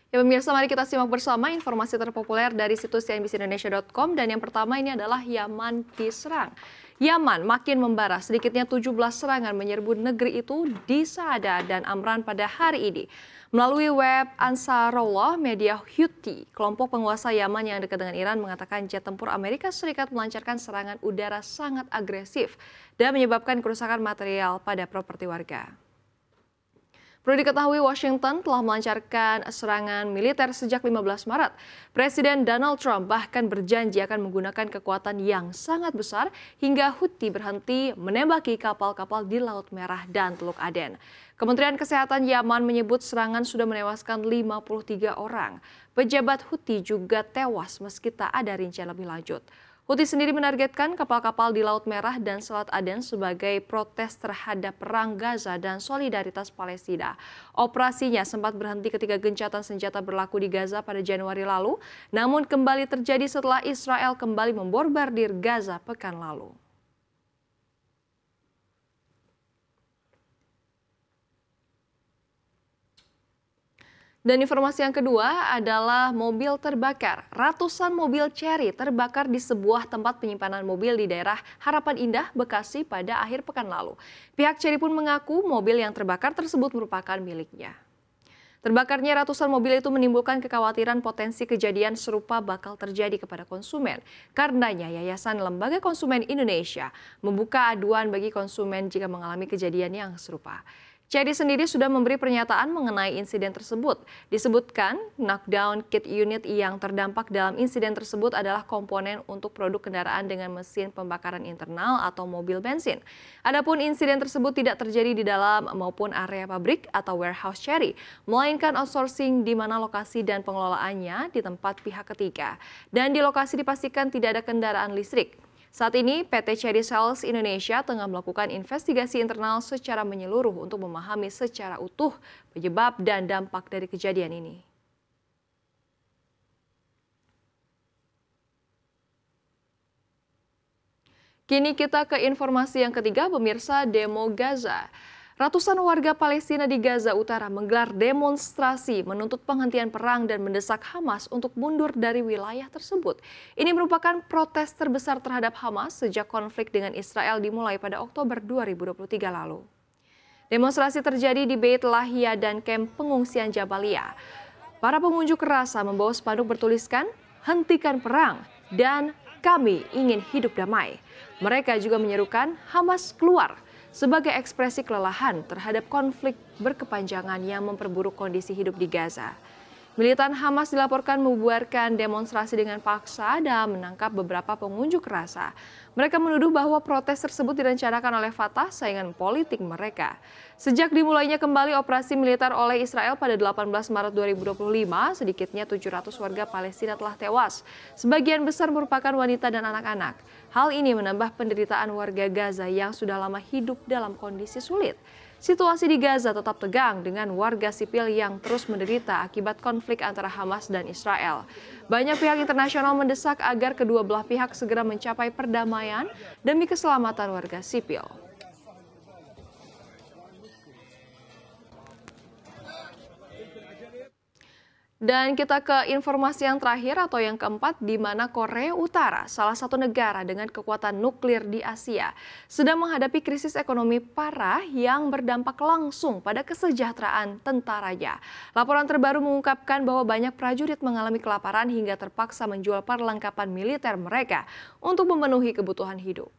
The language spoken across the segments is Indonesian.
Ya pemirsa, mari kita simak bersama informasi terpopuler dari situs cnbcindonesia.com dan yang pertama ini adalah Yaman diserang. Yaman makin membara, sedikitnya 17 serangan menyerbu negeri itu di Saada dan Amran pada hari ini. Melalui web Ansarullah Media Houthi, kelompok penguasa Yaman yang dekat dengan Iran mengatakan jet tempur Amerika Serikat melancarkan serangan udara sangat agresif dan menyebabkan kerusakan material pada properti warga. Perlu diketahui Washington telah melancarkan serangan militer sejak 15 Maret. Presiden Donald Trump bahkan berjanji akan menggunakan kekuatan yang sangat besar hingga Houthi berhenti menembaki kapal-kapal di Laut Merah dan Teluk Aden. Kementerian Kesehatan Yaman menyebut serangan sudah menewaskan 53 orang. Pejabat Houthi juga tewas meski tak ada rincian lebih lanjut. Houthi sendiri menargetkan kapal-kapal di Laut Merah dan Selat Aden sebagai protes terhadap perang Gaza dan solidaritas Palestina. Operasinya sempat berhenti ketika gencatan senjata berlaku di Gaza pada Januari lalu, namun kembali terjadi setelah Israel kembali membombardir Gaza pekan lalu. Dan informasi yang kedua adalah mobil terbakar. Ratusan mobil Chery terbakar di sebuah tempat penyimpanan mobil di daerah Harapan Indah, Bekasi pada akhir pekan lalu. Pihak Chery pun mengaku mobil yang terbakar tersebut merupakan miliknya. Terbakarnya ratusan mobil itu menimbulkan kekhawatiran potensi kejadian serupa bakal terjadi kepada konsumen. Karenanya Yayasan Lembaga Konsumen Indonesia membuka aduan bagi konsumen jika mengalami kejadian yang serupa. Chery sendiri sudah memberi pernyataan mengenai insiden tersebut. Disebutkan, knockdown kit unit yang terdampak dalam insiden tersebut adalah komponen untuk produk kendaraan dengan mesin pembakaran internal atau mobil bensin. Adapun insiden tersebut tidak terjadi di dalam maupun area pabrik atau warehouse Chery, melainkan outsourcing di mana lokasi dan pengelolaannya di tempat pihak ketiga. Dan di lokasi dipastikan tidak ada kendaraan listrik. Saat ini, PT Chery Sales Indonesia tengah melakukan investigasi internal secara menyeluruh untuk memahami secara utuh penyebab dan dampak dari kejadian ini. Kini kita ke informasi yang ketiga, pemirsa, demo Gaza. Ratusan warga Palestina di Gaza Utara menggelar demonstrasi menuntut penghentian perang dan mendesak Hamas untuk mundur dari wilayah tersebut. Ini merupakan protes terbesar terhadap Hamas sejak konflik dengan Israel dimulai pada Oktober 2023 lalu. Demonstrasi terjadi di Beit Lahia dan kamp pengungsian Jabalia. Para pengunjuk rasa membawa spanduk bertuliskan, "Hentikan perang" dan "Kami ingin hidup damai". Mereka juga menyerukan Hamas keluar sebagai ekspresi kelelahan terhadap konflik berkepanjangan yang memperburuk kondisi hidup di Gaza. Militan Hamas dilaporkan membubarkan demonstrasi dengan paksa dan menangkap beberapa pengunjuk rasa. Mereka menuduh bahwa protes tersebut direncanakan oleh Fatah, saingan politik mereka. Sejak dimulainya kembali operasi militer oleh Israel pada 18 Maret 2025, sedikitnya 700 warga Palestina telah tewas. Sebagian besar merupakan wanita dan anak-anak. Hal ini menambah penderitaan warga Gaza yang sudah lama hidup dalam kondisi sulit. Situasi di Gaza tetap tegang dengan warga sipil yang terus menderita akibat konflik antara Hamas dan Israel. Banyak pihak internasional mendesak agar kedua belah pihak segera mencapai perdamaian demi keselamatan warga sipil. Dan kita ke informasi yang terakhir atau yang keempat, di mana Korea Utara, salah satu negara dengan kekuatan nuklir di Asia, sedang menghadapi krisis ekonomi parah yang berdampak langsung pada kesejahteraan tentaranya. Laporan terbaru mengungkapkan bahwa banyak prajurit mengalami kelaparan hingga terpaksa menjual perlengkapan militer mereka untuk memenuhi kebutuhan hidup.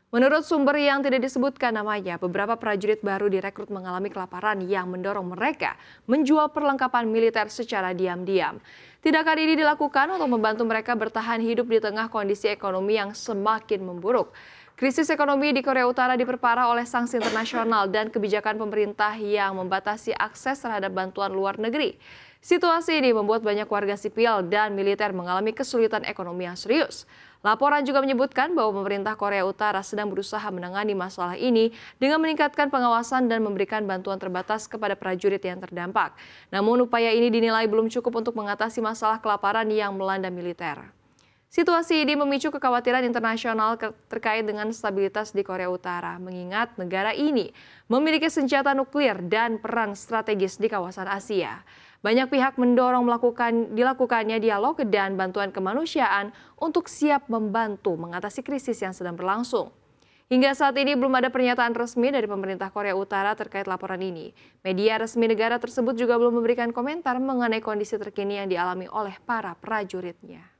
Menurut sumber yang tidak disebutkan namanya, beberapa prajurit baru direkrut mengalami kelaparan yang mendorong mereka menjual perlengkapan militer secara diam-diam. Tindakan ini dilakukan untuk membantu mereka bertahan hidup di tengah kondisi ekonomi yang semakin memburuk. Krisis ekonomi di Korea Utara diperparah oleh sanksi internasional dan kebijakan pemerintah yang membatasi akses terhadap bantuan luar negeri. Situasi ini membuat banyak warga sipil dan militer mengalami kesulitan ekonomi yang serius. Laporan juga menyebutkan bahwa pemerintah Korea Utara sedang berusaha menangani masalah ini dengan meningkatkan pengawasan dan memberikan bantuan terbatas kepada prajurit yang terdampak. Namun upaya ini dinilai belum cukup untuk mengatasi masalah kelaparan yang melanda militer. Situasi ini memicu kekhawatiran internasional terkait dengan stabilitas di Korea Utara, mengingat negara ini memiliki senjata nuklir dan peran strategis di kawasan Asia. Banyak pihak mendorong dilakukannya dialog dan bantuan kemanusiaan untuk siap membantu mengatasi krisis yang sedang berlangsung. Hingga saat ini belum ada pernyataan resmi dari pemerintah Korea Utara terkait laporan ini. Media resmi negara tersebut juga belum memberikan komentar mengenai kondisi terkini yang dialami oleh para prajuritnya.